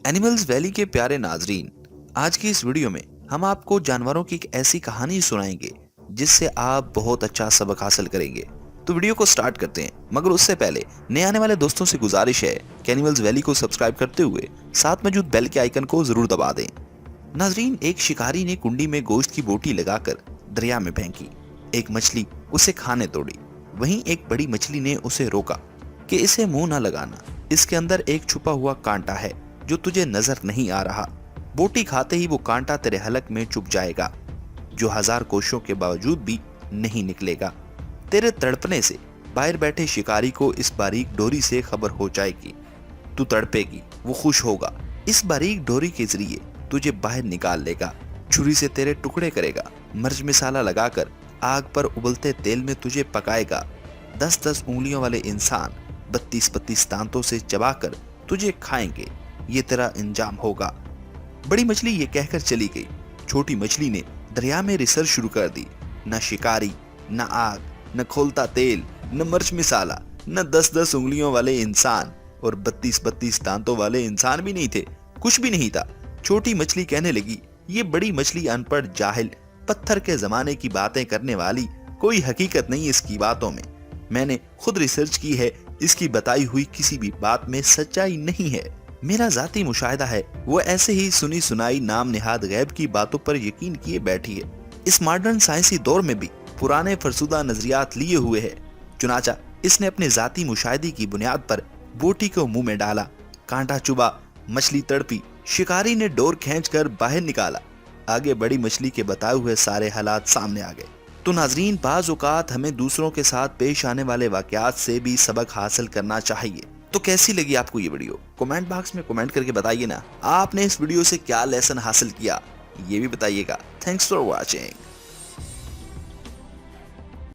Animals valley के प्यारे नाजरीन, आज की इस वीडियो में हम आपको जानवरों की एक ऐसी कहानी सुनाएंगे जिससे आप बहुत अच्छा सबक हासिल करेंगे। तो वीडियो को स्टार्ट करते हैं, मगर उससे पहले नए आने वाले दोस्तों से गुजारिश है कि एनिमल्स वैली को सब्सक्राइब करते हुए साथ मौजूद बेल के आइकन को जरूर दबा दें। नाजरीन, एक शिकारी ने कुंडी में गोश्त की बोटी लगाकर दरिया में फेंकी। एक मछली उसे खाने तोड़ी। वहीं एक बड़ी मछली ने उसे रोका कि इसे मुंह न लगाना, इसके अंदर एक छुपा हुआ कांटा है जो तुझे नजर नहीं आ रहा। बोटी खाते ही वो कांटा तेरे हलक में चुभ जाएगा, जो 1000 कोशिशों के बावजूद भी नहीं निकलेगा। तेरे तड़पने से बाहर बैठे शिकारी को इस बारीक डोरी से खबर हो जाएगी। तू तड़पेगी, वो खुश होगा। इस बारीक डोरी के जरिए तुझे बाहर निकाल लेगा, छुरी से तेरे टुकड़े करेगा, मिर्च मसाला लगाकर आग पर उबलते तेल में तुझे पकाएगा। 10-10 उंगलियों वाले इंसान 32-32 दांतों से चबाकर तुझे खाएंगे। ये तेरा इंजाम होगा। बड़ी मछली ये कहकर चली गई। छोटी मछली ने दरिया में रिसर्च शुरू कर दी। न शिकारी, न आग, न खोलता तेल, न मिर्च मसाला, न 10-10 उंगलियों वाले इंसान और 32-32 दांतों वाले इंसान भी नहीं थे। कुछ भी नहीं था। छोटी मछली कहने लगी, ये बड़ी मछली अनपढ़, जाहिल, पत्थर के जमाने की बातें करने वाली, कोई हकीकत नहीं इसकी बातों में। मैंने खुद रिसर्च की है, इसकी बताई हुई किसी भी बात में सच्चाई नहीं है। मेरा जाती मुशाहिदा है, वो ऐसे ही सुनी सुनाई नाम निहाद गैब की बातों पर यकीन किए बैठी है। इस मॉडर्न साइंसी दौर में भी पुराने फरसुदा नजरियात लिए हुए है। चुनाचा इसने अपने जाती मुशाहिदे की बुनियाद पर बोटी को मुंह में डाला। कांटा चुबा, मछली तड़पी, शिकारी ने डोर खींचकर बाहर निकाला। आगे बड़ी मछली के बताए हुए सारे हालात सामने आ गए। तो नाजरीन, बाज औकात हमें दूसरों के साथ पेश आने वाले वाकयात से भी सबक हासिल करना चाहिए। तो कैसी लगी आपको ये वीडियो? कमेंट बॉक्स में कमेंट करके बताइए ना, आपने इस वीडियो से क्या लेसन हासिल किया, ये भी बताइएगा। Thanks for watching.